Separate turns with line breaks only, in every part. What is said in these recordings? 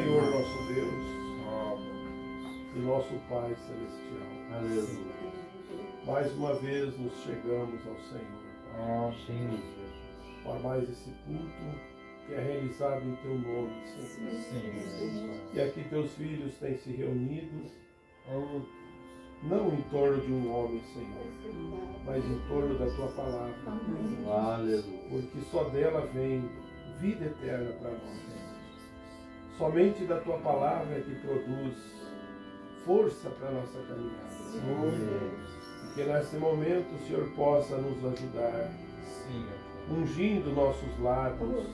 Senhor nosso Deus e nosso Pai Celestial.
Aleluia.
Mais uma vez nos chegamos ao Senhor.
Sim.
Para mais esse culto que é realizado em Teu nome, Senhor.
Sim.
E aqui Teus filhos têm se reunido,
Oh,
não em torno de um homem, Senhor, mas em torno da Tua palavra.
aleluia.
Porque só dela vem vida eterna para nós. Somente da Tua palavra é que produz força para a nossa caminhada. Que nesse momento o Senhor possa nos ajudar,
Sim.
ungindo nossos lábios,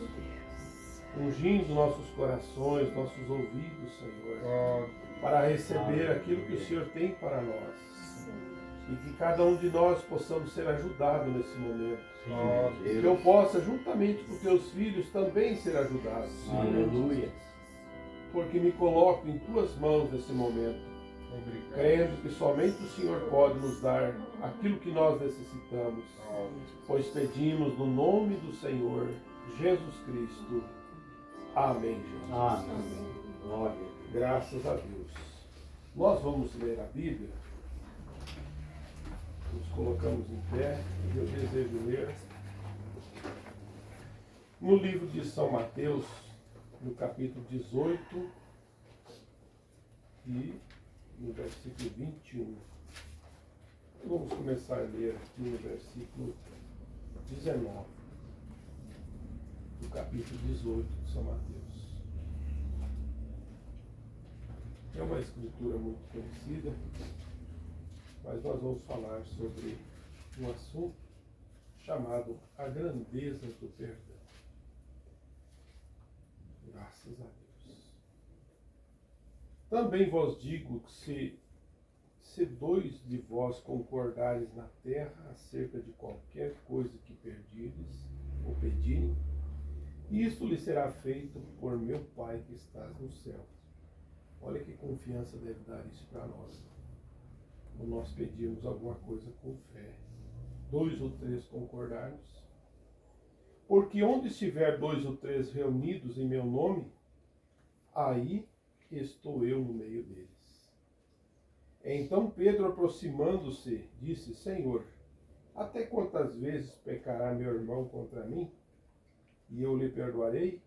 ungindo nossos corações, nossos ouvidos, Senhor, para receber aquilo que o Senhor tem para nós. E que cada um de nós possamos ser ajudados nesse momento. Que eu possa, juntamente com teus filhos, também ser ajudado.
Aleluia.
Porque me coloco em tuas mãos nesse momento.
Obrigado.
Crendo que somente o Senhor pode nos dar aquilo que nós necessitamos, pois pedimos no nome do Senhor Jesus Cristo. Amém, Jesus.
Amém. Glória.
Graças a Deus. Nós vamos ler a Bíblia. Nos colocamos em pé e eu desejo ler no livro de São Mateus, no capítulo 18 e no versículo 21. Vamos começar a ler aqui no versículo 19, do capítulo 18 de São Mateus. É uma escritura muito conhecida, mas nós vamos falar sobre um assunto chamado a grandeza do perdão. Graças a Deus. Também vos digo que se dois de vós concordares na terra acerca de qualquer coisa que perdires ou pedirem, isto lhe será feito por meu Pai que estás no céu. Olha que confiança deve dar isso para nós. Quando nós pedirmos alguma coisa com fé, 2 ou 3 concordarmos. Porque onde estiver 2 ou 3 reunidos em meu nome, aí estou eu no meio deles. Então Pedro, aproximando-se, disse: Senhor, até quantas vezes pecará meu irmão contra mim, e eu lhe perdoarei?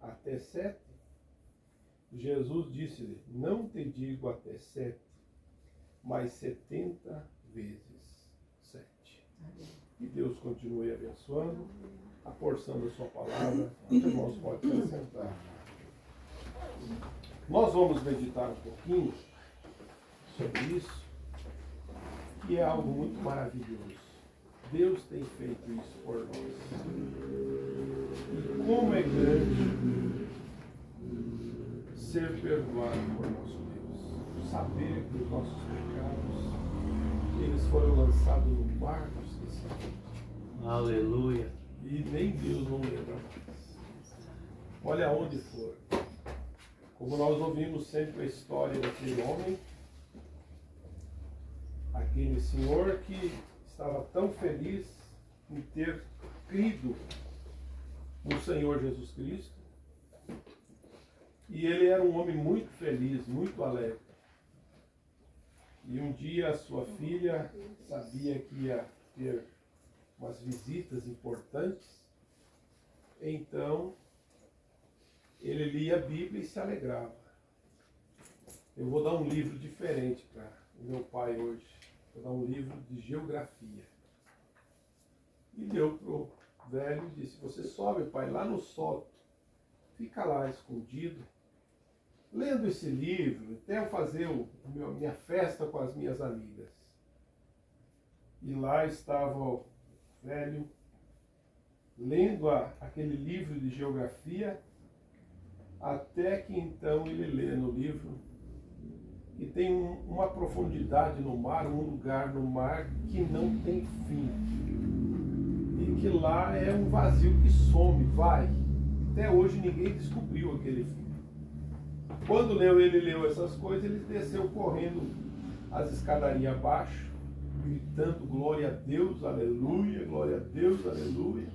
Até 7? Jesus disse-lhe: Não te digo até 7, mas 70 vezes 7. Que Deus continue abençoando a porção da sua palavra. Os irmãos podem se sentar. Nós vamos meditar um pouquinho sobre isso, que é algo muito maravilhoso. Deus tem feito isso por nós. E como é grande ser perdoado por nosso Deus. Saber que os nossos pecados, eles foram lançados no mar do esquecimento.
Aleluia.
E nem Deus não lembra mais. Olha onde for. Como nós ouvimos sempre a história daquele homem, aquele senhor que estava tão feliz em ter crido no Senhor Jesus Cristo. E ele era um homem muito feliz, muito alegre. E um dia a sua filha sabia que ia ter umas visitas importantes, então ele lia a Bíblia e se alegrava. Eu vou dar um livro diferente para o meu pai hoje. Vou dar um livro de geografia. E deu para o velho e disse: Você sobe, pai, lá no sótão, fica lá escondido, lendo esse livro, até eu fazer minha festa com as minhas amigas. E lá estava o velho, lendo aquele livro de geografia, até que então ele lê no livro que tem uma profundidade no mar, um lugar no mar que não tem fim. E que lá é um vazio que some, vai. Até hoje ninguém descobriu aquele fim. Quando ele leu essas coisas, ele desceu correndo as escadarias abaixo, gritando glória a Deus, aleluia, glória a Deus, aleluia.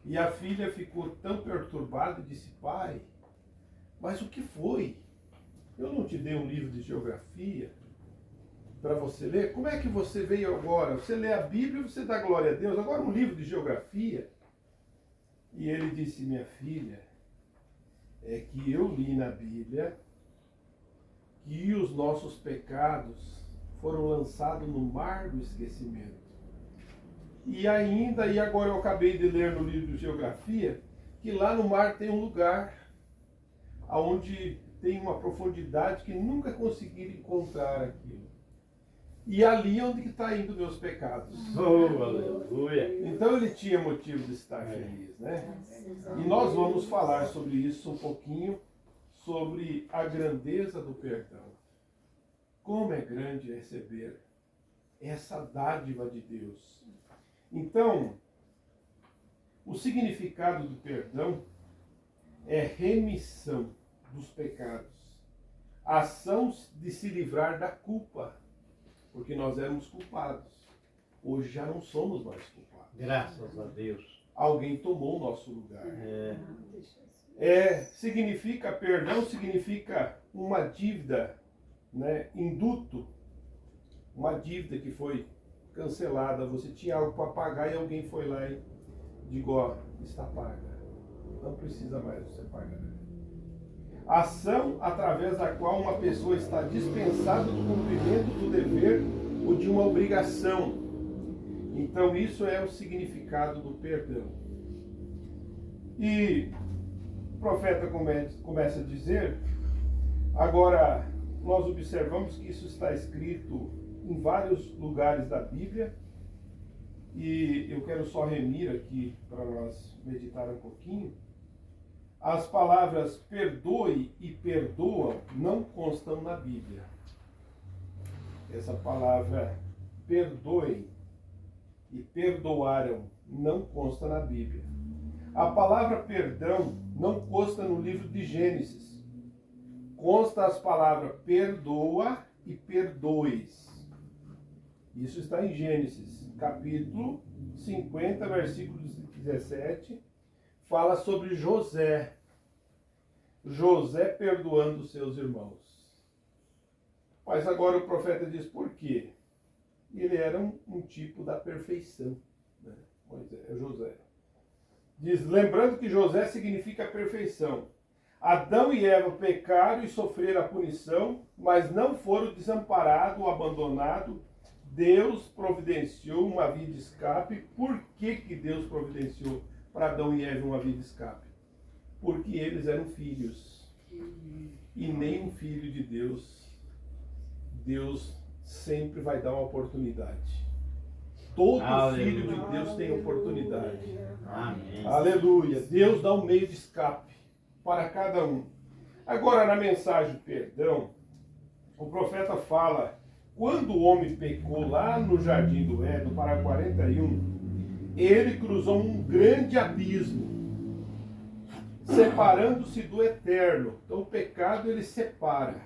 E a filha ficou tão perturbada e disse: Pai, Mas o que foi? Eu não te dei um livro de geografia para você ler? Como é que você veio agora? Você lê a Bíblia, você dá glória a Deus, agora um livro de geografia? E ele disse, minha filha, é que eu li na Bíblia que os nossos pecados foram lançados no mar do esquecimento. E ainda, e agora eu acabei de ler no livro de geografia, que lá no mar tem um lugar onde tem uma profundidade que nunca conseguiram encontrar aquilo. E ali é onde está indo meus pecados.
Oh, aleluia.
Então ele tinha motivo de estar feliz, né? E nós vamos falar sobre isso um pouquinho, sobre a grandeza do perdão. Como é grande receber essa dádiva de Deus. Então, o significado do perdão é remissão dos pecados, ação de se livrar da culpa, porque nós éramos culpados. Hoje já não somos mais culpados.
Graças a Deus.
Alguém tomou o nosso lugar.
É.
Perdão significa uma dívida, né, induto, uma dívida que foi cancelada. Você tinha algo para pagar e alguém foi lá e disse, ó, está paga. Não precisa mais você pagar. Ação através da qual uma pessoa está dispensada do cumprimento do dever ou de uma obrigação. Então isso é o significado do perdão. E o profeta começa a dizer, agora nós observamos que isso está escrito em vários lugares da Bíblia, e eu quero só remir aqui para nós meditar um pouquinho. As palavras perdoe e perdoa não constam na Bíblia. Essa palavra perdoe e perdoaram não consta na Bíblia. A palavra perdão não consta no livro de Gênesis. Consta as palavras perdoa e perdoes. Isso está em Gênesis, capítulo 50, versículo 17. Fala sobre José. José perdoando seus irmãos. Mas agora o profeta diz por quê? Ele era um tipo da perfeição, né? José. Diz, lembrando que José significa perfeição. Adão e Eva pecaram e sofreram a punição, mas não foram desamparados ou abandonados. Deus providenciou uma via de escape. Por que Deus providenciou para Adão e Eva uma via de escape? Porque eles eram filhos. E nem um filho de Deus, Deus sempre vai dar uma oportunidade. Todo
Aleluia.
filho de Deus tem oportunidade.
Amém.
Aleluia. Deus dá um meio de escape para cada um. Agora, na mensagem perdão, o profeta fala, quando o homem pecou lá no Jardim do Éden, para 41, ele cruzou um grande abismo, separando-se do eterno. Então o pecado, ele separa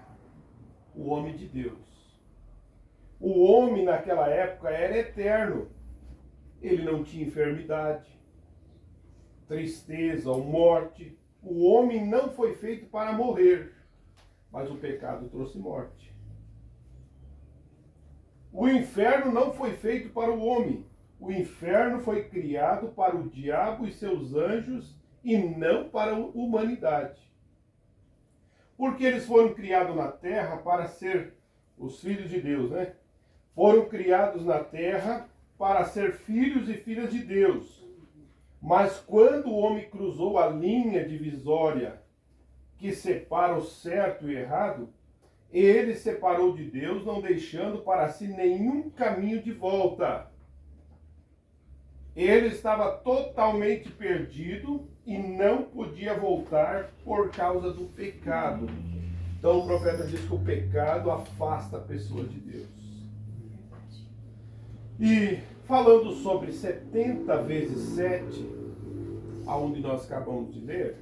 o homem de Deus. O homem naquela época era eterno. Ele não tinha enfermidade, tristeza ou morte. O homem não foi feito para morrer, mas o pecado trouxe morte. O inferno não foi feito para o homem. O inferno foi criado para o diabo e seus anjos e não para a humanidade. Porque eles foram criados na terra para ser os filhos de Deus, né? Foram criados na terra para ser filhos e filhas de Deus. Mas quando o homem cruzou a linha divisória que separa o certo e o errado, ele separou de Deus, não deixando para si nenhum caminho de volta. Ele estava totalmente perdido e não podia voltar por causa do pecado. Então o profeta diz que o pecado afasta a pessoa de Deus. E falando sobre 70 vezes 7, aonde nós acabamos de ler,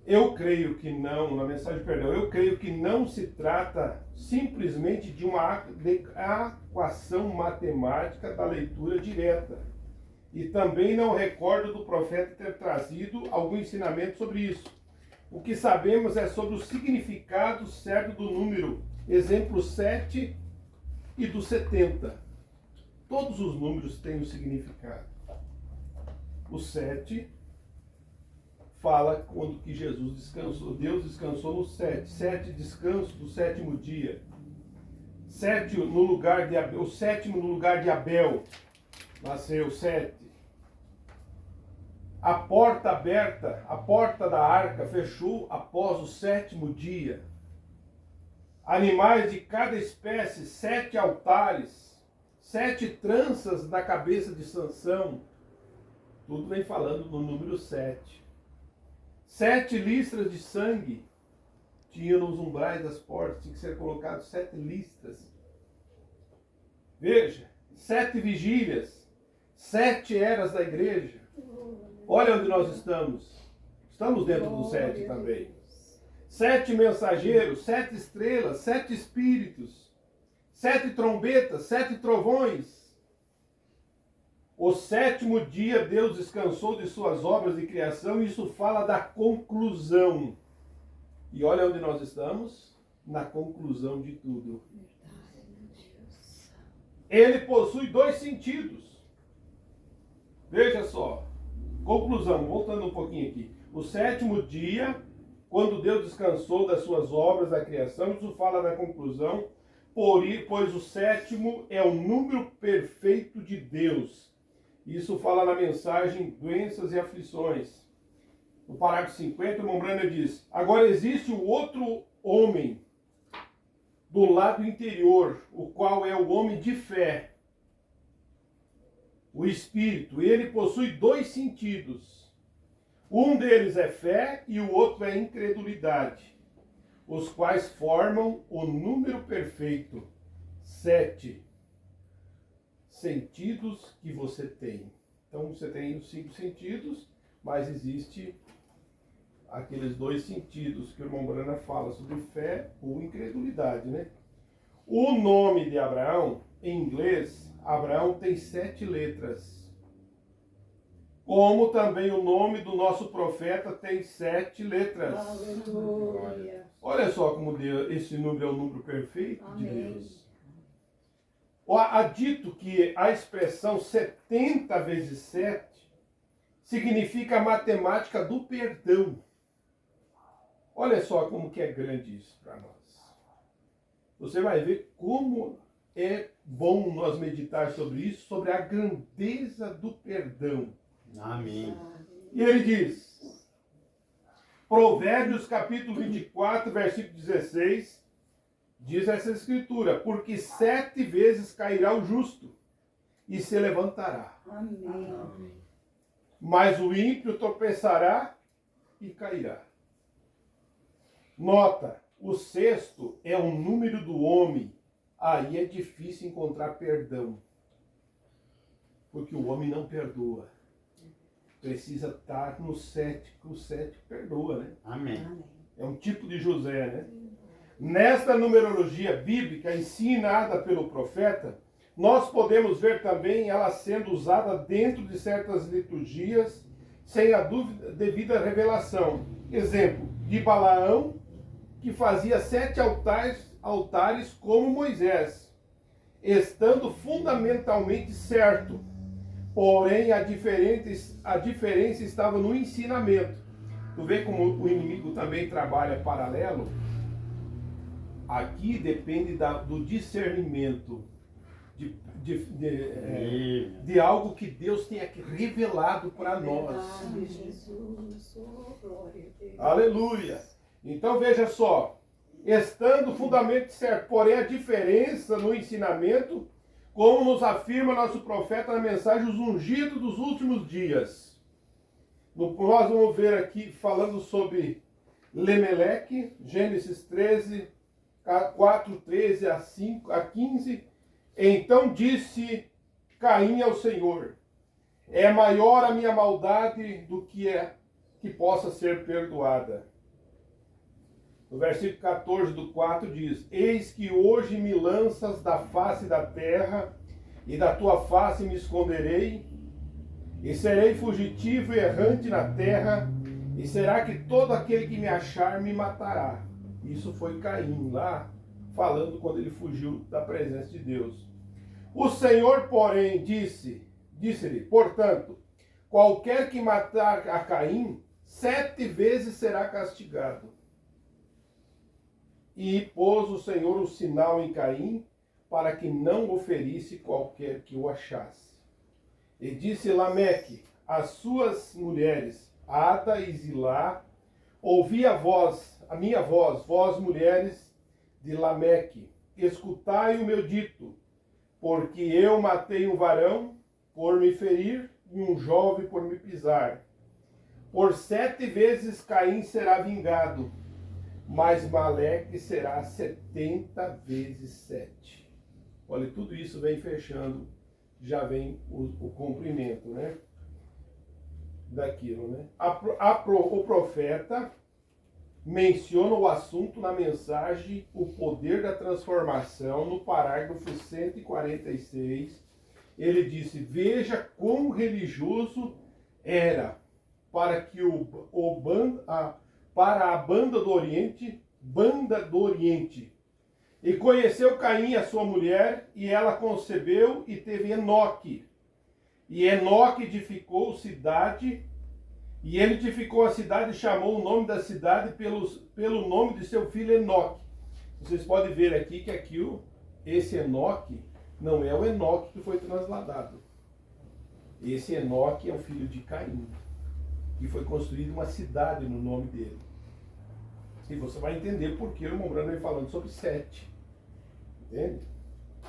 eu creio que não, na mensagem de perdão, eu creio que não se trata simplesmente de uma equação matemática da leitura direta. E também não recordo do profeta ter trazido algum ensinamento sobre isso. o que sabemos é sobre o significado certo do número, exemplo 7 e do 70. Todos os números têm um significado. O 7 fala quando que Jesus descansou. Deus descansou no 7. 7, descanso do sétimo dia. 7 no lugar de Abel, o sétimo no lugar de Abel. Nasceu 7. A porta aberta, a porta da arca fechou após o sétimo dia. Animais de cada espécie, 7 altares, 7 tranças na cabeça de Sansão. Tudo vem falando no número 7. 7 listras de sangue tinham nos umbrais das portas, tinha que ser colocado 7 listras. Veja, 7 vigílias, 7 eras da igreja. Olha onde nós estamos. Estamos dentro do 7 também. 7 mensageiros, 7 estrelas, 7 espíritos, 7 trombetas, 7 trovões. O sétimo dia Deus descansou de suas obras de criação, e isso fala da conclusão. E olha onde nós estamos, na conclusão de tudo. Ele possui 2 sentidos. Veja só, conclusão, voltando um pouquinho aqui. O sétimo dia, quando Deus descansou das suas obras da criação, isso fala da conclusão, pois o sétimo é o número perfeito de Deus. Isso fala na mensagem Doenças e Aflições. No parágrafo 50, Mombrana diz: agora existe o outro homem do lado interior, o qual é o homem de fé, o espírito. Ele possui 2 sentidos. Um deles é fé e o outro é incredulidade, os quais formam o número perfeito. 7 sentidos que você tem. Então você tem os 5 sentidos, mas existe aqueles 2 sentidos que o irmão Brana fala sobre fé ou incredulidade, né? O nome de Abraão, em inglês, Abraão tem 7 letras. Como também o nome do nosso profeta tem 7 letras.
Aleluia.
Olha só como esse número é o número perfeito de
Amém.
Deus. Há dito que a expressão 70 vezes 7 significa a matemática do perdão. Olha só como que é grande isso para nós. Você vai ver como é bom nós meditar sobre isso, sobre a grandeza do perdão.
Amém.
E ele diz, Provérbios capítulo 24, versículo 16, diz essa escritura: porque 7 vezes cairá o justo e se levantará,
Amém.
mas o ímpio tropeçará e cairá. Nota, o 6º é o número do homem. Aí é difícil encontrar perdão, porque o homem não perdoa. Precisa estar no 7, que o 7 perdoa, né?
Amém.
É um tipo de José, né? Nesta numerologia bíblica ensinada pelo profeta, nós podemos ver também ela sendo usada dentro de certas liturgias, sem a devida revelação. Exemplo, de Balaão, que fazia 7 altares como Moisés, estando fundamentalmente certo. Porém, a diferença estava no ensinamento. Tu vê como o inimigo também trabalha paralelo? Aqui depende do discernimento de algo que Deus tenha revelado para nós.
Verdade, Jesus. Oh, glória a Deus.
Aleluia! Então veja só, estando fundamentalmente certo, porém a diferença no ensinamento, como nos afirma nosso profeta na mensagem Os Ungidos dos Últimos Dias. Nós vamos ver aqui falando sobre Lemeleque, Gênesis 13, 4, 13 a 15. Então disse Caim ao Senhor: é maior a minha maldade do que possa ser perdoada. No versículo 14 do 4 diz: eis que hoje me lanças da face da terra, e da tua face me esconderei, e serei fugitivo e errante na terra, E será que todo aquele que me achar me matará? Isso foi Caim lá, falando quando ele fugiu da presença de Deus. O Senhor, porém, disse-lhe, portanto, qualquer que matar a Caim, 7 vezes será castigado. E pôs o Senhor o sinal em Caim, para que não o ferisse qualquer que o achasse. E disse Lameque às suas mulheres, Ada e Zilá, ouvi a minha voz, vós mulheres de Lameque, escutai o meu dito, porque eu matei um varão por me ferir e um jovem por me pisar. Por 7 vezes Caim será vingado, mas Maleque será 70 vezes 7. Olha, tudo isso vem fechando, já vem o cumprimento, né? Daquilo, né? O profeta menciona o assunto na mensagem O Poder da Transformação, no parágrafo 146. Ele disse, veja quão religioso era para que para a banda do Oriente, e conheceu Caim, a sua mulher, e ela concebeu e teve Enoque. E Enoque edificou cidade, e ele edificou a cidade e chamou o nome da cidade pelo nome de seu filho Enoque. Vocês podem ver aqui que esse Enoque não é o Enoque que foi transladado. Esse Enoque é o filho de Caim, que foi construída uma cidade no nome dele. E você vai entender por que o irmão Branham vem falando sobre 7. Entende?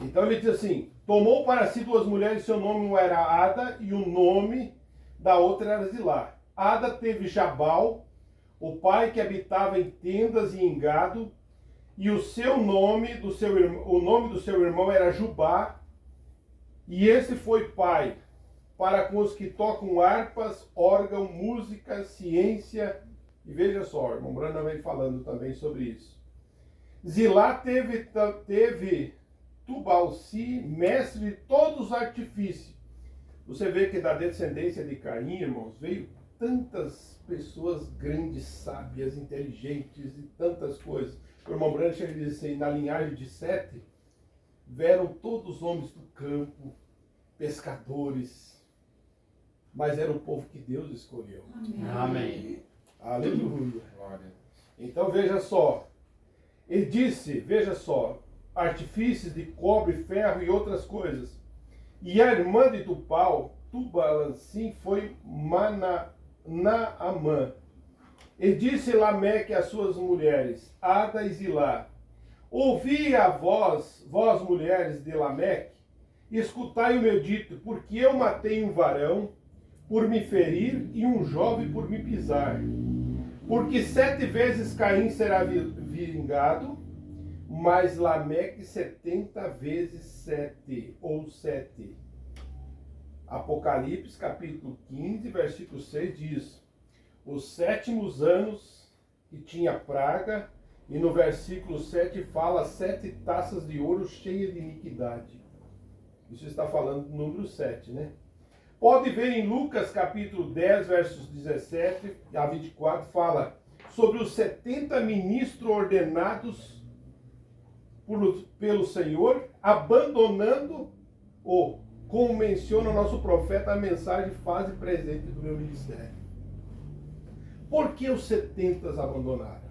Então ele diz assim, tomou para si 2 mulheres, seu nome era Ada, e o nome da outra era Zilá. Ada teve Jabal, o pai que habitava em tendas e em gado, e o nome do seu irmão era Jubá, e esse foi pai para com os que tocam harpas, órgão, música, ciência. E veja só, o irmão Branham vem falando também sobre isso. Zilá teve Tubalci, mestre de todos os artifícios. Você vê que da descendência de Caim, irmãos, veio tantas pessoas grandes, sábias, inteligentes e tantas coisas. O irmão Branham chega e diz assim, na linhagem de 7, vieram todos os homens do campo, pescadores, mas era o povo que Deus escolheu.
Amém.
Aleluia. Então veja só, ele disse, veja só, artifícios de cobre, ferro e outras coisas. E a irmã de Tubal-Caim foi Naamã. E disse Lameque às suas mulheres, Ada e Zilá, ouvi a vós mulheres de Lameque, escutai o meu dito, porque eu matei um varão por me ferir e um jovem por me pisar. Porque 7 vezes Caim será vingado, mas Lameque 70 vezes 7, ou 7. Apocalipse capítulo 15, versículo 6 diz, os 7º anos que tinha praga, e no versículo 7 fala 7 taças de ouro cheias de iniquidade. Isso está falando do número 7, né? Pode ver em Lucas capítulo 10, versos 17 a 24, fala sobre os 70 ministros ordenados pelo Senhor, abandonando, ou como menciona o nosso profeta, a mensagem fase presente do meu ministério. Por que os 70 abandonaram?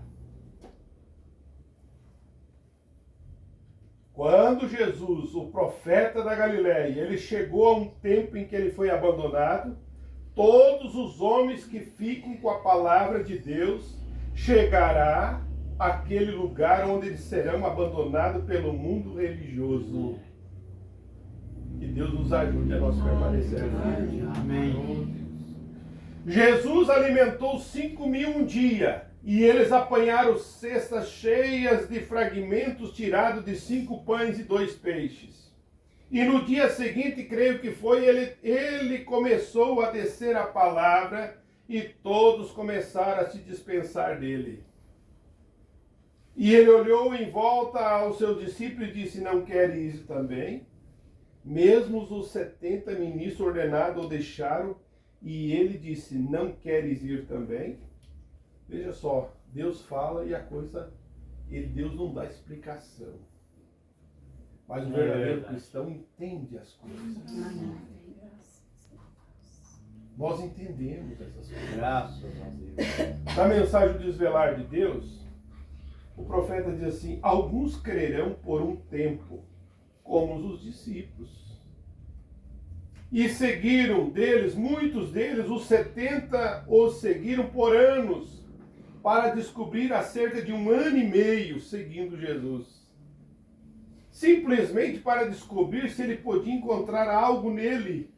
Quando Jesus, o profeta da Galileia, ele chegou a um tempo em que ele foi abandonado, todos os homens que ficam com a palavra de Deus chegará àquele lugar onde eles serão abandonados pelo mundo religioso. Que Deus nos ajude a nós permanecer.
Amém.
Jesus alimentou 5.000 um dia. E eles apanharam cestas cheias de fragmentos tirados de 5 pães e 2 peixes. E no dia seguinte, creio que foi, ele começou a descer a palavra e todos começaram a se dispensar dele. E ele olhou em volta aos seus discípulos e disse, não querem ir também? Mesmo os 70 ministros ordenados o deixaram, e ele disse, não queres ir também? Veja só, Deus fala e a coisa, Deus não dá explicação. Mas o verdadeiro cristão entende as coisas. Nós entendemos essas coisas.
Graças a Deus.
Na mensagem do desvelar de Deus, o profeta diz assim: alguns crerão por um tempo, como os discípulos. E seguiram deles, muitos deles, os 70 os seguiram por anos, para descobrir há cerca de 1 ano e meio seguindo Jesus. Simplesmente para descobrir se ele podia encontrar algo nele.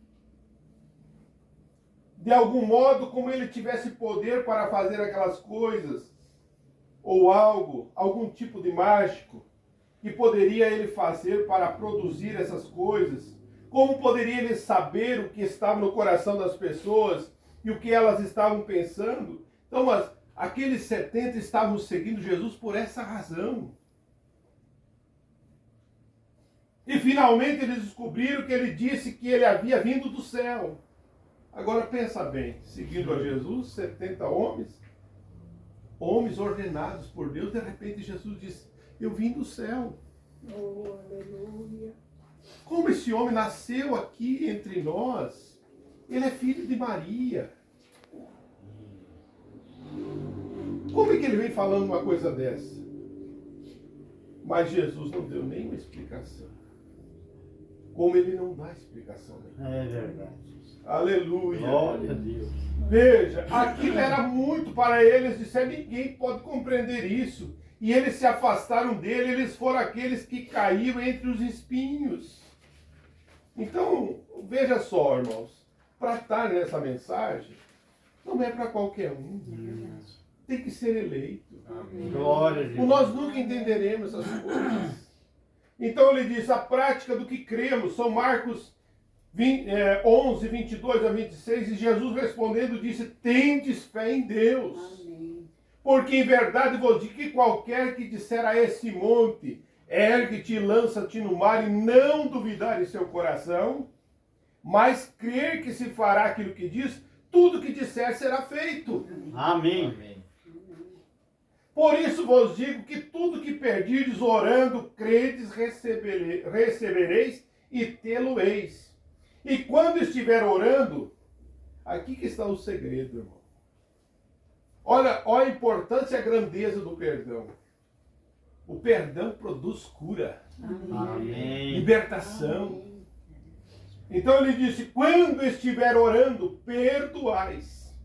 De algum modo, como ele tivesse poder para fazer aquelas coisas, ou algo, algum tipo de mágico, que poderia ele fazer para produzir essas coisas. Como poderia ele saber o que estava no coração das pessoas e o que elas estavam pensando? Então, mas aqueles 70 estavam seguindo Jesus por essa razão. E finalmente eles descobriram que ele disse que ele havia vindo do céu. Agora pensa bem, seguindo a Jesus, 70 homens ordenados por Deus, de repente Jesus disse: eu vim do céu.
Oh, aleluia.
Como esse homem nasceu aqui entre nós? Ele é filho de Maria. Como é que ele vem falando uma coisa dessa? Mas Jesus não deu nenhuma explicação. Como ele não dá explicação nenhuma.
É verdade.
Aleluia.
Glória a Deus.
Veja, aquilo era muito para eles, disseram: ninguém pode compreender isso. E eles se afastaram dele, eles foram aqueles que caíram entre os espinhos. Então, veja só, irmãos, para estar nessa mensagem, não é para qualquer um. Tem que ser eleito.
Glória a Deus.
Nós nunca entenderemos essas coisas. Então ele diz: a prática do que cremos, São Marcos 11, 22 a 26, e Jesus respondendo disse: tendes fé em Deus.
Amém.
Porque em verdade vos digo que qualquer que disser a esse monte, ergue-te e lança-te no mar, e não duvidar em seu coração, mas crer que se fará aquilo que diz, tudo que disser será feito.
Amém.
Por isso vos digo que tudo que pedirdes orando, credes, recebereis e tê-lo-eis. E quando estiver orando, aqui que está o segredo, irmão. Olha a importância e a grandeza do perdão. O perdão produz cura,
Amém.
libertação. Então ele disse: quando estiver orando, perdoais.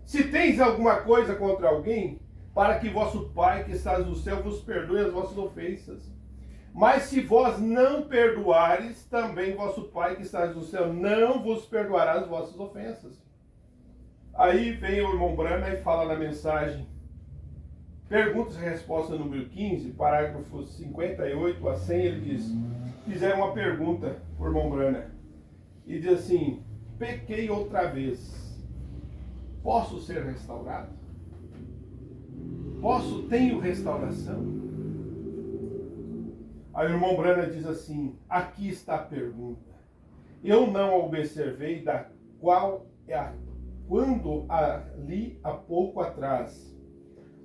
Se tens alguma coisa contra alguém, para que vosso Pai que estás no céu vos perdoe as vossas ofensas. Mas se vós não perdoares, também vosso Pai que estás no céu não vos perdoará as vossas ofensas. Aí vem o irmão Brana e fala na mensagem, perguntas e resposta número 15, parágrafos 58 a 100, ele diz: fizeram uma pergunta por irmão Brana, e diz assim: pequei outra vez, posso ser restaurado? Tenho restauração? Aí o irmão Brana diz assim: aqui está a pergunta. Eu não a observei da qual quando li há pouco atrás.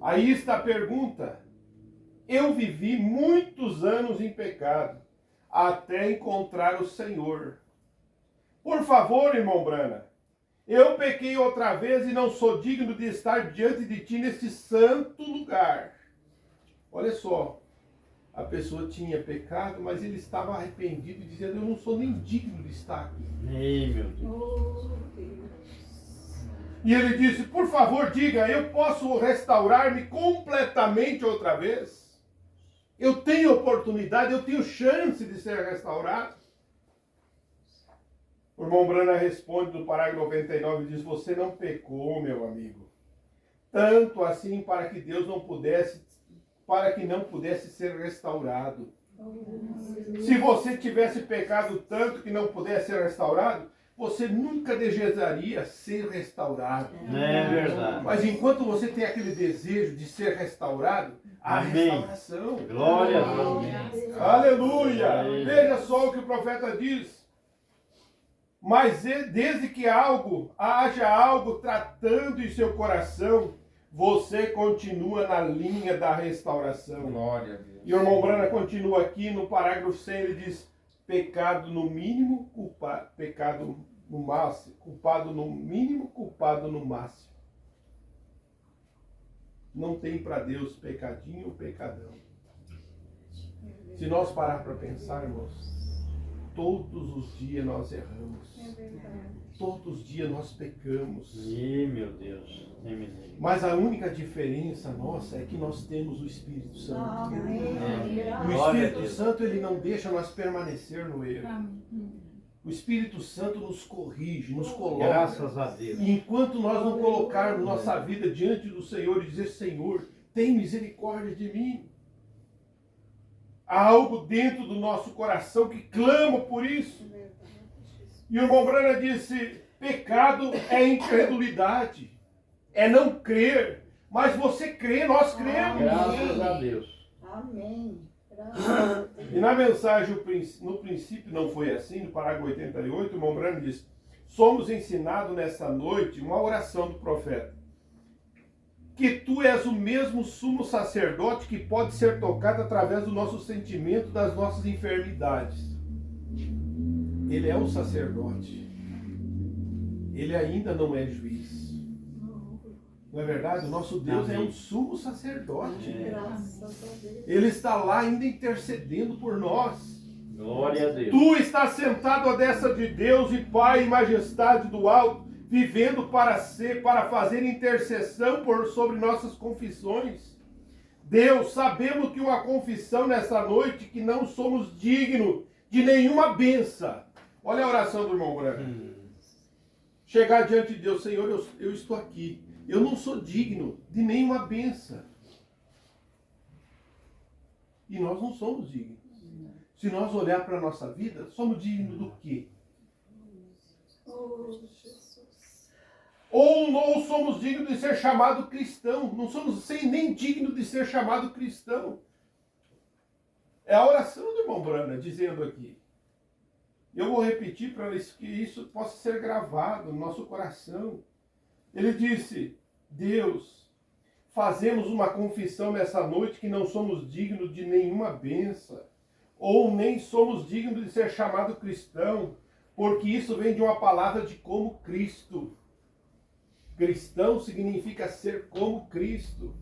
Aí está a pergunta. Eu vivi muitos anos em pecado, até encontrar o Senhor. Por favor, irmão Brana, eu pequei outra vez e não sou digno de estar diante de ti neste santo lugar. Olha só, a pessoa tinha pecado, mas ele estava arrependido, dizendo: eu não sou nem digno de estar aqui.
Ei, meu Deus.
Oh, Deus.
E ele disse: por favor, diga, eu posso restaurar-me completamente outra vez? Eu tenho oportunidade, eu tenho chance de ser restaurado? O irmão Brana responde no parágrafo 99 e diz: você não pecou, meu amigo. Tanto assim para que não pudesse ser restaurado. Se você tivesse pecado tanto que não pudesse ser restaurado, você nunca desejaria ser restaurado.
É verdade.
Mas enquanto você tem aquele desejo de ser restaurado, há
Amém.
restauração.
Glória a Deus.
Aleluia!
Amém.
Veja só o que o profeta diz. Mas desde que haja algo tratando em seu coração, você continua na linha da restauração.
Glória a Deus.
E o irmão Brana continua aqui no parágrafo 100, ele diz, pecado no mínimo, pecado no máximo, culpado no mínimo, culpado no máximo. Não tem para Deus pecadinho ou pecadão. Se nós parar para pensar, irmãos, todos os dias nós erramos. Todos os dias nós pecamos.
Ih, meu Deus. Tem misericórdia.
Mas a única diferença nossa é que nós temos o Espírito Santo.
Amém.
O
Glória a
Espírito
Deus.
Santo, ele não deixa nós permanecer no erro. O Espírito Santo nos corrige, nos coloca.
Graças a Deus.
E enquanto nós não colocarmos nossa vida diante do Senhor e dizer, Senhor, tem misericórdia de mim. Há algo dentro do nosso coração que clama por isso. E o irmão Brana disse, pecado é incredulidade. É não crer. Mas você crê, nós cremos.
Graças a Deus.
Amém. Graças a Deus.
E na mensagem, no princípio não foi assim, no parágrafo 88, o irmão Brana diz, somos ensinados nesta noite uma oração do profeta. Que tu és o mesmo sumo sacerdote que pode ser tocado através do nosso sentimento, das nossas enfermidades. Ele é o sacerdote. Ele ainda não é juiz. Não é verdade? O nosso Deus é um sumo sacerdote.
Graças a Deus.
Ele está lá ainda intercedendo por nós.
Glória a Deus.
Tu estás sentado à destra de Deus e Pai e majestade do alto, vivendo para fazer intercessão sobre nossas confissões. Deus, sabemos que uma confissão nessa noite que não somos dignos de nenhuma benção. Olha a oração do irmão Branco. Chegar diante de Deus, Senhor, eu estou aqui. Eu não sou digno de nenhuma benção. E nós não somos dignos. Se nós olhar para a nossa vida, somos dignos do quê?
Oh, Jesus.
Ou não somos dignos de ser chamado cristão. Não somos nem dignos de ser chamado cristão. É a oração do irmão Brana dizendo aqui. Eu vou repetir para que isso possa ser gravado no nosso coração. Ele disse, Deus, fazemos uma confissão nessa noite que não somos dignos de nenhuma bênção, ou nem somos dignos de ser chamado cristão, porque isso vem de uma palavra de como Cristo. Cristão significa ser como Cristo.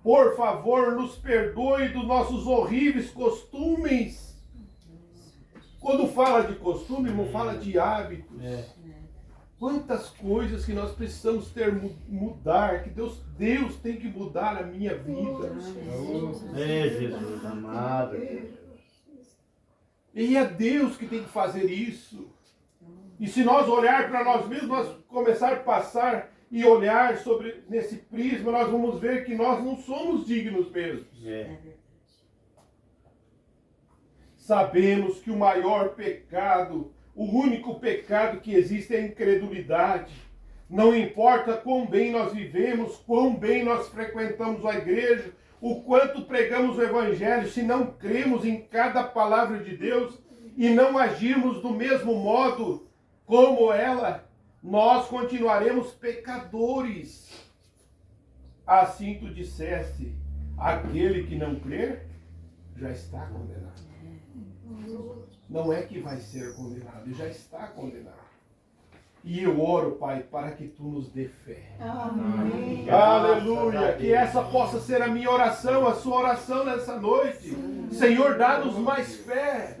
Por favor, nos perdoe dos nossos horríveis costumes. Quando fala de costume, não fala de hábitos. Quantas coisas que nós precisamos mudar, que Deus tem que mudar a minha vida.
É, Jesus amado.
E é Deus que tem que fazer isso. E se nós olhar para nós mesmos, nós começar a passar e olhar nesse prisma, nós vamos ver que nós não somos dignos mesmo. Sabemos que o maior pecado, o único pecado que existe é a incredulidade. Não importa quão bem nós vivemos, quão bem nós frequentamos a igreja, o quanto pregamos o evangelho, se não cremos em cada palavra de Deus e não agirmos do mesmo modo como ela, nós continuaremos pecadores. Assim tu disseste, aquele que não crer já está condenado. Não é que vai ser condenado, já está condenado. E eu oro, Pai, para que tu nos dê fé.
Amém.
Aleluia! Que essa possa ser a minha oração, a sua oração nessa noite. Senhor, dá-nos mais fé.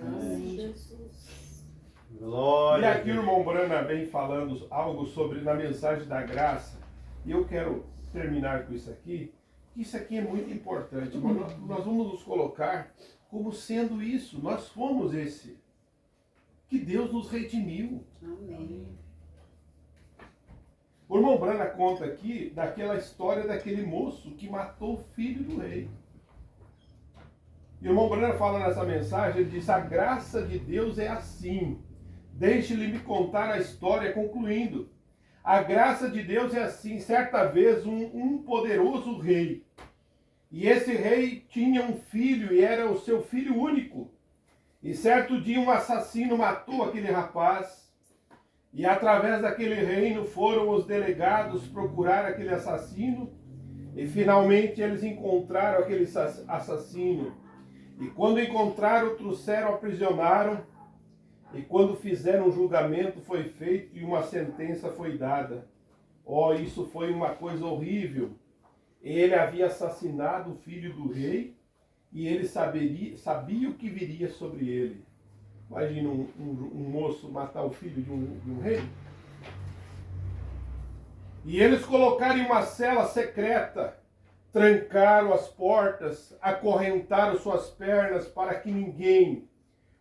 E
Glória a
aqui o
Deus.
irmão Brana vem falando algo sobre na mensagem da graça. E eu quero terminar com isso aqui. Isso aqui é muito importante. Nós vamos nos colocar como sendo isso. Nós fomos esse. Que Deus nos redimiu.
Amém.
O irmão Brana conta aqui daquela história daquele moço que matou o filho do rei. E o irmão Brana fala nessa mensagem, ele diz, a graça de Deus é assim. Deixe-lhe me contar a história concluindo. A graça de Deus é assim. Certa vez um poderoso rei. E esse rei tinha um filho e era o seu filho único. E certo dia um assassino matou aquele rapaz. E através daquele reino foram os delegados procurar aquele assassino E finalmente eles encontraram aquele assassino. E quando encontraram, trouxeram, aprisionaram. E quando fizeram um julgamento, foi feito e uma sentença foi dada. Oh, isso foi uma coisa horrível. Ele havia assassinado o filho do rei e ele sabia o que viria sobre ele. Imagina um moço matar o filho de um rei. E eles colocaram em uma cela secreta, trancaram as portas, acorrentaram suas pernas para que ninguém,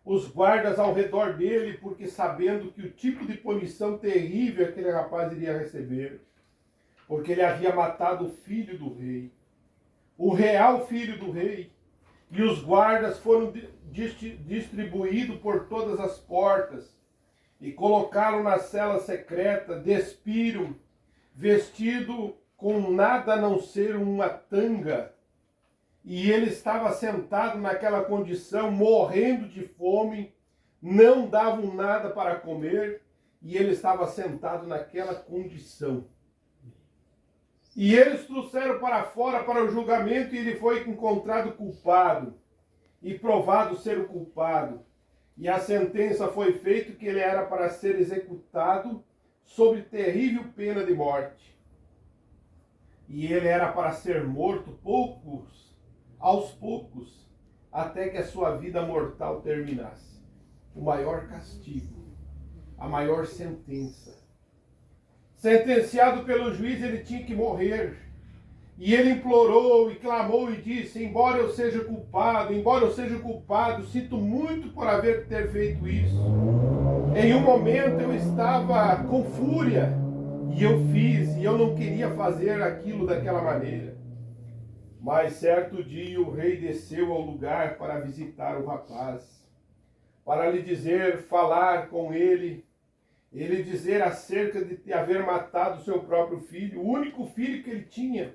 os guardas ao redor dele, porque sabendo que o tipo de punição terrível aquele rapaz iria receber, porque ele havia matado o filho do rei, o real filho do rei, e os guardas foram distribuídos por todas as portas, e colocaram na cela secreta, despiram, vestido com nada a não ser uma tanga, e ele estava sentado naquela condição, morrendo de fome, não davam nada para comer, e ele estava sentado naquela condição. E eles trouxeram para fora para o julgamento, e ele foi encontrado culpado, e provado ser o culpado. E a sentença foi feita que ele era para ser executado sob terrível pena de morte. E ele era para ser morto aos poucos, até que a sua vida mortal terminasse. O maior castigo, a maior sentença. Sentenciado pelo juiz, ele tinha que morrer. E ele implorou e clamou e disse: embora eu seja culpado, sinto muito por ter feito isso. Em um momento eu estava com fúria, e eu fiz, e eu não queria fazer aquilo daquela maneira. Mas certo dia o rei desceu ao lugar para visitar o rapaz, para lhe falar com ele dizer acerca de haver matado seu próprio filho, o único filho que ele tinha.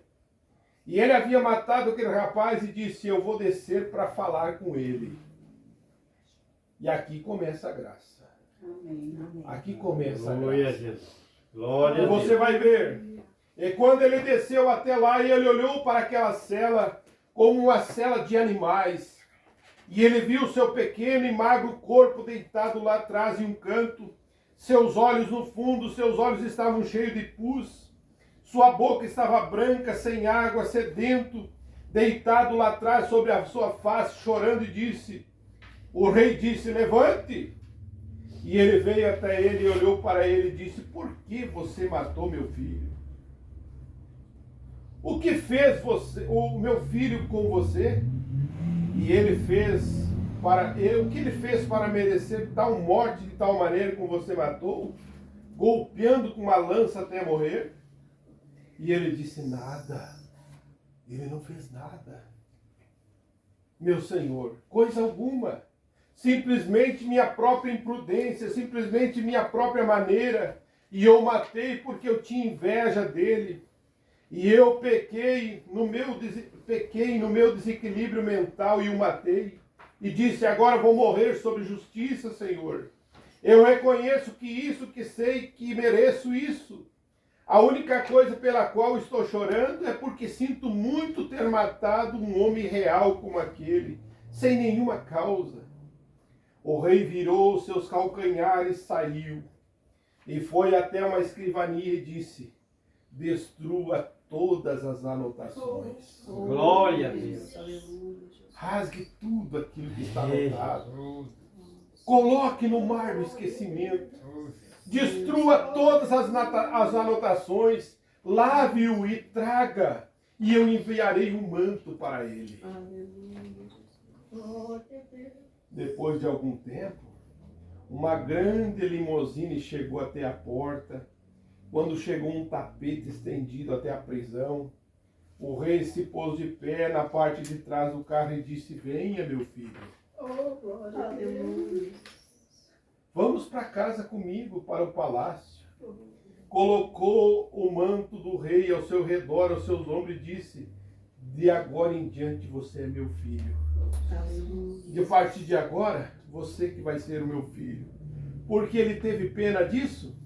E ele havia matado aquele rapaz e disse: eu vou descer para falar com ele. E aqui começa a graça.
Amém.
Aqui começa a
Glória a
graça.
Jesus. Glória
E
a Deus.
você vai ver. E quando ele desceu até lá, ele olhou para aquela cela como uma cela de animais. E ele viu seu pequeno e magro corpo deitado lá atrás em um canto. Seus olhos no fundo, seus olhos estavam cheios de pus. Sua boca estava branca, sem água, sedento, deitado lá atrás sobre a sua face, chorando, e disse: o rei disse: levante. E ele veio até ele e olhou para ele e disse: por que você matou meu filho? O que fez o meu filho com você? E ele fez o que ele fez para merecer tal morte de tal maneira como você matou, golpeando com uma lança até morrer? E ele disse: nada. Ele não fez nada. Meu senhor, coisa alguma. Simplesmente minha própria imprudência, simplesmente minha própria maneira. E eu matei porque eu tinha inveja dele. E eu pequei no meu desequilíbrio mental e o matei. E disse: agora vou morrer sob justiça, Senhor. Eu reconheço que sei que mereço isso. A única coisa pela qual estou chorando é porque sinto muito ter matado um homem real como aquele, sem nenhuma causa. O rei virou os seus calcanhares, saiu, e foi até uma escrivania e disse: destrua todas as anotações.
Glória a Deus.
Rasgue tudo aquilo que está anotado. Coloque no mar do esquecimento. Destrua todas as anotações. Lave-o e traga. E eu enviarei um manto para ele. Depois de algum tempo, uma grande limusine chegou até a porta. Quando chegou um tapete estendido até a prisão, o rei se pôs de pé na parte de trás do carro e disse: venha, meu filho. Vamos para casa comigo, para o palácio. Colocou o manto do rei ao seu redor, aos seus ombros, e disse: de agora em diante você é meu filho. E a partir de agora, você que vai ser o meu filho. Porque ele teve pena disso?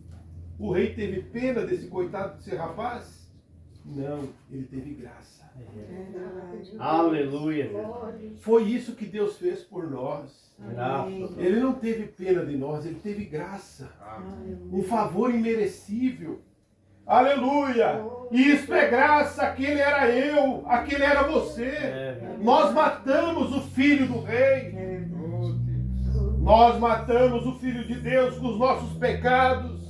O rei teve pena desse coitado, desse rapaz? Não, ele teve graça.
Aleluia.
Foi isso que Deus fez por nós.
Graças.
Ele não teve pena de nós, ele teve graça. Um favor imerecível. Aleluia! Isto é graça, aquele era eu, aquele era você. Nós matamos o Filho do Rei. Nós matamos o Filho de Deus com os nossos pecados.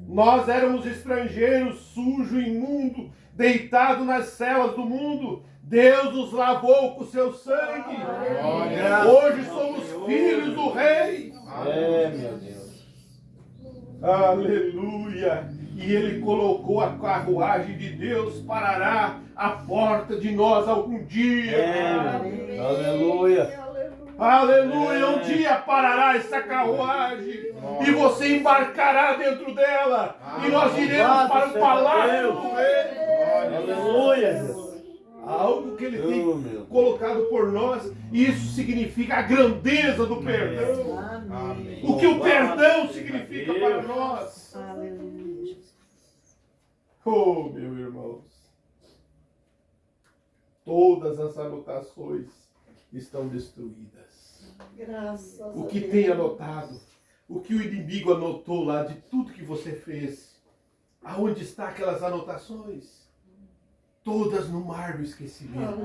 Nós éramos estrangeiros, sujo, imundo, deitado nas celas do mundo. Deus nos lavou com seu sangue. Hoje somos filhos do Rei.
Meu Deus.
Aleluia! E Ele colocou a carruagem de Deus parará à porta de nós algum dia.
Aleluia.
Aleluia! Um dia parará essa carruagem e você embarcará dentro dela e nós iremos para o palácio do Rei.
Aleluia.
Algo que Ele tem colocado por nós, isso significa a grandeza do perdão. O que o perdão significa para nós. Oh, meus irmãos, todas as anotações estão destruídas. O que tem anotado, o que o inimigo anotou lá de tudo que você fez, aonde estão aquelas anotações? Todas no mar do esquecimento.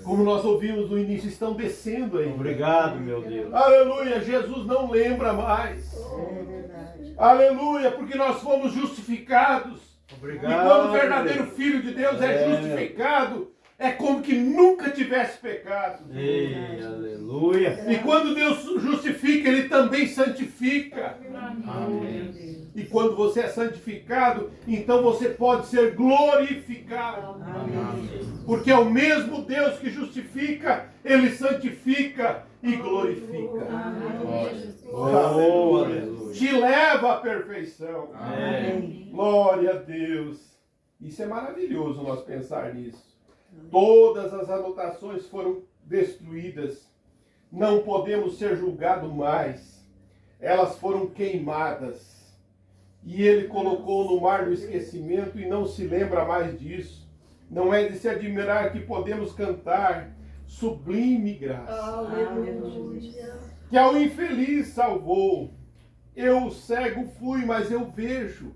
Como nós ouvimos no início, estão descendo aí.
Obrigado, meu Deus.
Aleluia, Jesus não lembra mais. Aleluia, porque nós fomos justificados.
Obrigado.
E quando o verdadeiro Filho de Deus é justificado, é como que nunca tivesse pecado.
Aleluia.
E quando Deus justifica, Ele também santifica.
Amém.
E quando você é santificado, então você pode ser glorificado. Porque é o mesmo Deus que justifica, Ele santifica e glorifica.
Aleluia.
Te leva à perfeição.
Amém.
Glória a Deus. Isso é maravilhoso nós pensar nisso. Todas as anotações foram destruídas. Não podemos ser julgados mais. Elas foram queimadas. E Ele colocou no mar do esquecimento e não se lembra mais disso. Não é de se admirar que podemos cantar sublime graça.
Aleluia.
Que ao infeliz salvou. Eu cego fui, mas eu vejo.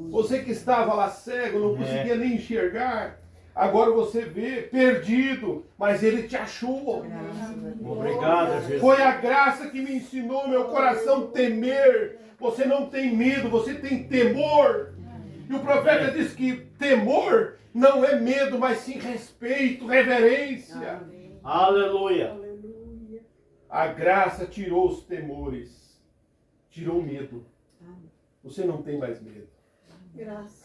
Você que estava lá cego, não conseguia nem enxergar. Agora você vê, perdido, mas Ele te achou.
Obrigado, Jesus.
Foi a graça que me ensinou meu coração temer. Você não tem medo, você tem temor. E o profeta diz que temor não é medo, mas sim respeito, reverência.
Aleluia.
A graça tirou os temores, tirou o medo. Você não tem mais medo.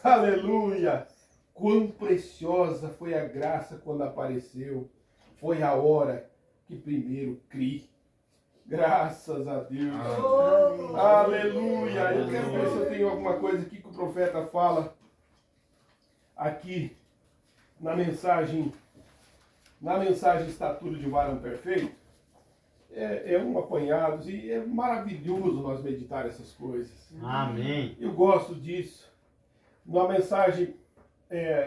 Aleluia! Quão preciosa foi a graça quando apareceu. Foi a hora que primeiro criei. Graças a Deus. Aleluia. Eu quero ver se eu tenho alguma coisa aqui que o profeta fala. Aqui, na mensagem Estatura de Varão Perfeito. É um apanhado e é maravilhoso nós meditar essas coisas.
Amém.
Eu gosto disso. Na mensagem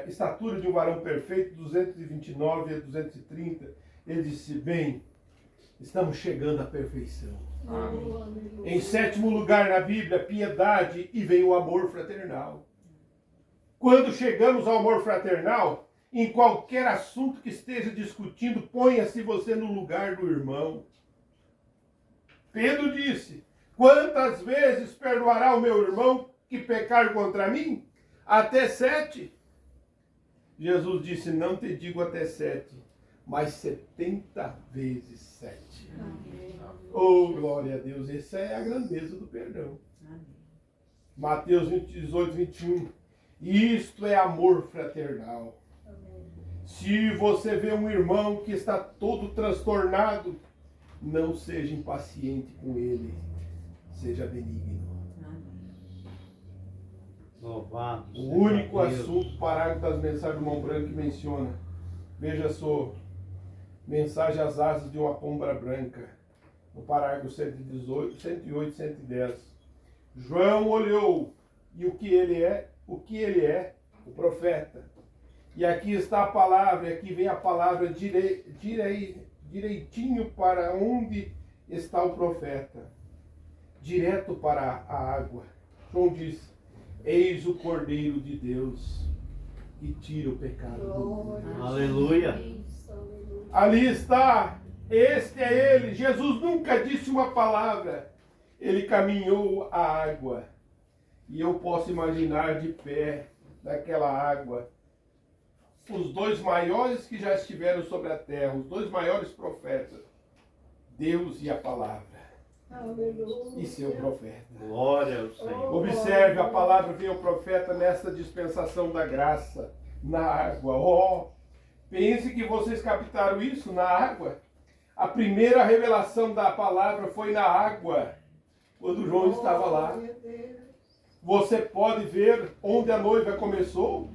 Estatura de um Varão Perfeito, 229 a 230, ele disse, bem, estamos chegando à perfeição.
Amém.
Em sétimo lugar na Bíblia, piedade e vem o amor fraternal. Quando chegamos ao amor fraternal, em qualquer assunto que esteja discutindo, ponha-se você no lugar do irmão. Pedro disse, quantas vezes perdoará o meu irmão que pecar contra mim? Até 7. Jesus disse, não te digo até 7, mas 70 vezes 7. Oh, glória a Deus, essa é a grandeza do perdão. Mateus 18, 21. Isto é amor fraternal. Se você vê um irmão que está todo transtornado, não seja impaciente com ele, seja benigno.
Louvado.
O único assunto, parágrafo das mensagens do Mão Branco que menciona, veja só, mensagem às asas de uma pomba branca, no parágrafo 118, 108, 110. João olhou, e o que ele é, o profeta. E aqui está a palavra, e aqui vem a palavra direitinho para onde está o profeta. Direto para a água. João diz, eis o Cordeiro de Deus que tira o pecado do mundo.
Aleluia.
Ali está, este é ele. Jesus nunca disse uma palavra. Ele caminhou a água. E eu posso imaginar de pé naquela água os dois maiores que já estiveram sobre a terra, os dois maiores profetas, Deus e a palavra.
Aleluia.
E seu profeta.
Glória ao Senhor.
Observe, a palavra vem ao profeta nesta dispensação da graça, na água. Oh, pense que vocês captaram isso na água. A primeira revelação da palavra foi na água, quando João estava lá. Você pode ver onde a noiva começou?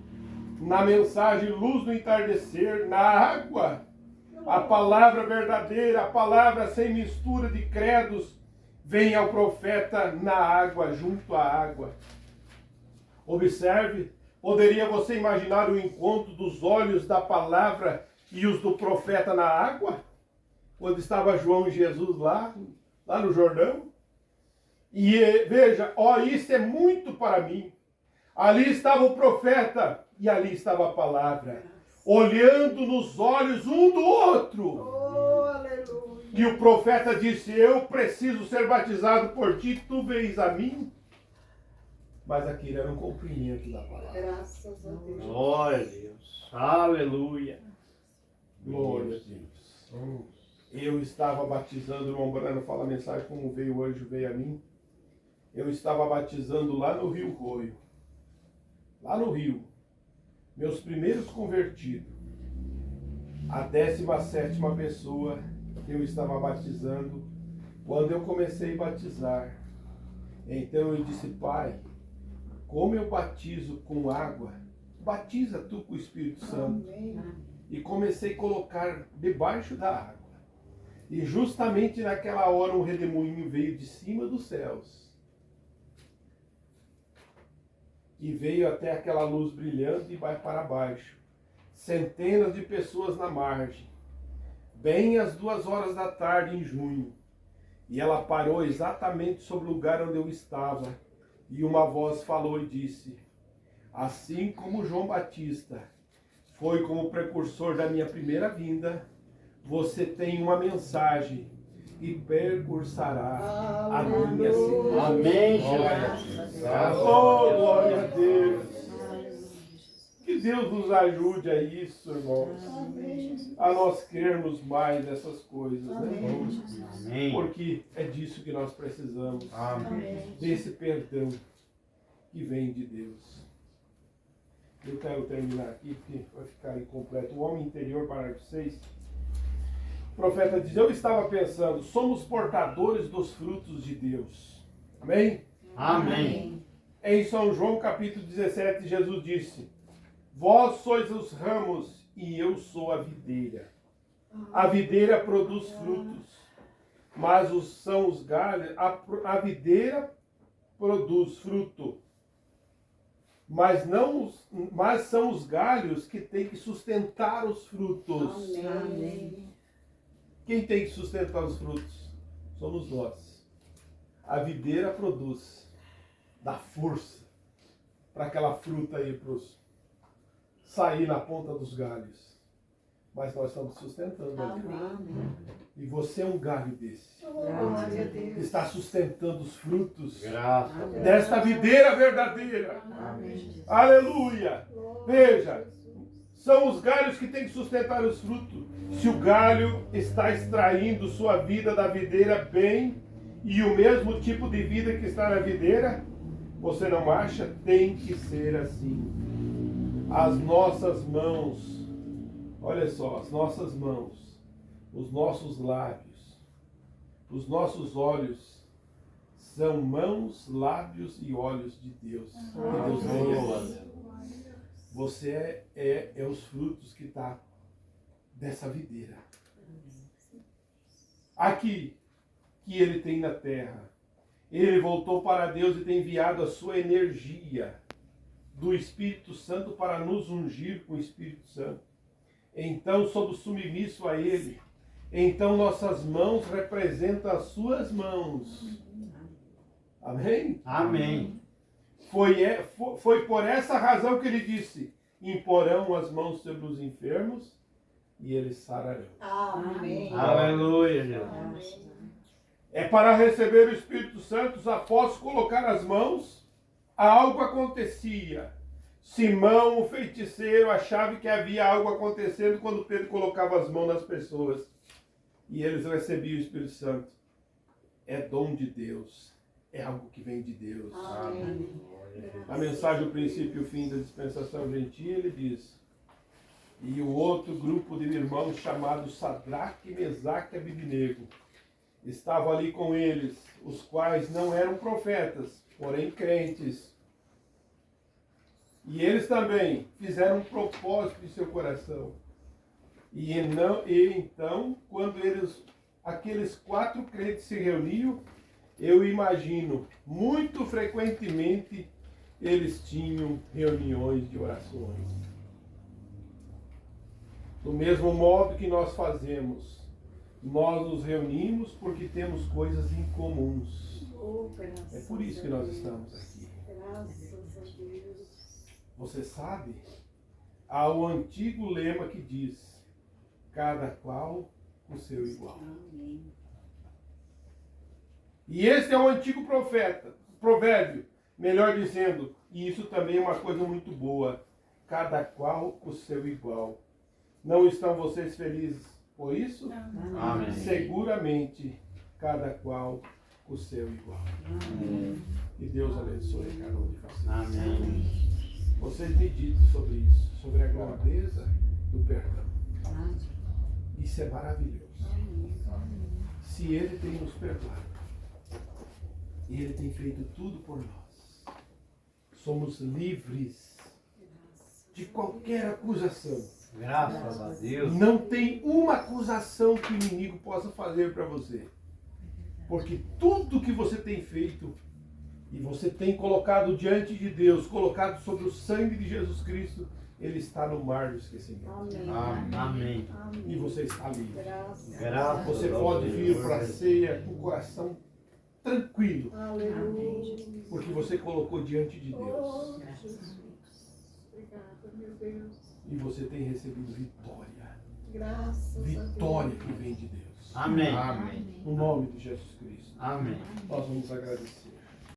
Na mensagem Luz do Entardecer, na água. A palavra verdadeira, a palavra sem mistura de credos, vem ao profeta na água, junto à água. Observe, poderia você imaginar o encontro dos olhos da palavra e os do profeta na água? Quando estava João e Jesus lá no Jordão? E veja, isso é muito para mim. Ali estava o profeta e ali estava a palavra, olhando nos olhos um do outro.
Oh, aleluia.
E o profeta disse, eu preciso ser batizado por ti, tu vês a mim? Mas aquilo era um cumprimento da palavra.
Graças a Deus.
Glória a Deus. Aleluia.
Glória a Deus. Eu estava batizando, o irmão Brano fala a mensagem como veio o anjo, veio a mim. Eu estava batizando lá no Rio Roio. Lá no Rio. Meus primeiros convertidos. A 17ª pessoa que eu estava batizando, quando eu comecei a batizar. Então eu disse, Pai, como eu batizo com água, batiza tu com o Espírito Santo.
Amém.
E comecei a colocar debaixo da água. E justamente naquela hora um redemoinho veio de cima dos céus. E veio até aquela luz brilhante e vai para baixo. Centenas de pessoas na margem. Bem às 2 da tarde em junho. E ela parou exatamente sobre o lugar onde eu estava. E uma voz falou e disse, assim como João Batista foi como precursor da minha primeira vinda, você tem uma mensagem e percursará a minha segunda.
Amém,
Jesus.
Jesus.
Oh, glória a Deus. Que Deus nos ajude a isso, irmãos.
Amém.
A nós crermos mais nessas coisas, né?
Amém.
Porque é disso que nós precisamos.
Amém.
Desse perdão que vem de Deus. Eu quero terminar aqui, porque vai ficar incompleto. O homem interior, parágrafo 6. O profeta diz, eu estava pensando, somos portadores dos frutos de Deus. Amém?
Amém.
Em São João capítulo 17, Jesus disse, vós sois os ramos e eu sou a videira. A videira produz frutos, mas são os galhos, a videira produz fruto, mas são os galhos que têm que sustentar os frutos.
Amém.
Quem tem que sustentar os frutos? Somos nós. A videira produz, dá força para aquela fruta aí sair na ponta dos galhos. Mas nós estamos sustentando ali.
Amém.
E você é um galho desse.
Glória a
Que
Deus.
está sustentando os frutos
Graças a Deus.
desta videira verdadeira.
Amém.
Aleluia! Veja, são os galhos que têm que sustentar os frutos. Se o galho está extraindo sua vida da videira bem, e o mesmo tipo de vida que está na videira, você não acha? Tem que ser assim. As nossas mãos, olha só, as nossas mãos, os nossos lábios, os nossos olhos, são mãos, lábios e olhos de Deus. Que Deus realiza. Você é os frutos que está dessa videira. Aqui, que ele tem na terra. Ele voltou para Deus e tem enviado a sua energia do Espírito Santo para nos ungir com o Espírito Santo. Então somos submissos a Ele. Então nossas mãos representam as suas mãos. Amém?
Amém.
Foi por essa razão que ele disse: imporão as mãos sobre os enfermos e eles sararão.
Amém.
Aleluia, Jesus.
Amém.
É para receber o Espírito Santo, após colocar as mãos, algo acontecia. Simão, o feiticeiro, achava que havia algo acontecendo quando Pedro colocava as mãos nas pessoas. E eles recebiam o Espírito Santo. É dom de Deus. É algo que vem de Deus.
Amém.
A mensagem, o princípio e o fim da dispensação gentil, ele diz: e o outro grupo de irmãos chamados Sadraque, Mesaque e Abednego estavam ali com eles, os quais não eram profetas, porém crentes. E eles também fizeram um propósito em seu coração. E então, quando aqueles 4 crentes se reuniam, eu imagino, muito frequentemente, eles tinham reuniões de orações. Do mesmo modo que nós fazemos, nós nos reunimos porque temos coisas incomuns. É por isso que nós estamos aqui.
Graças a Deus.
Você sabe, há o antigo lema que diz: cada qual o seu igual. E esse é o antigo provérbio, melhor dizendo, e isso também é uma coisa muito boa: cada qual o seu igual. Não estão vocês felizes por isso?
Amém.
Seguramente, cada qual o seu igual.
Amém.
Que Deus abençoe cada um de vocês.
Amém.
Vocês meditem sobre isso, sobre a grandeza do perdão. Isso é maravilhoso. Se Ele tem nos perdoado, e Ele tem feito tudo por nós, somos livres de qualquer acusação.
Graças a Deus.
Não tem uma acusação que o inimigo possa fazer para você. Porque tudo que você tem feito e você tem colocado diante de Deus, colocado sobre o sangue de Jesus Cristo, ele está no mar do esquecimento.
Amém.
E você está livre.
Graças
Você
a
pode vir
Deus.
para a ceia com o coração tranquilo,
Aleluia.
porque você colocou diante de Deus.
Oh, Jesus. Obrigada, meu Deus.
E você tem recebido vitória.
Graças a
Vitória
Deus.
que vem de Deus.
Amém.
No nome de Jesus Cristo.
Amém.
Nós vamos agradecer.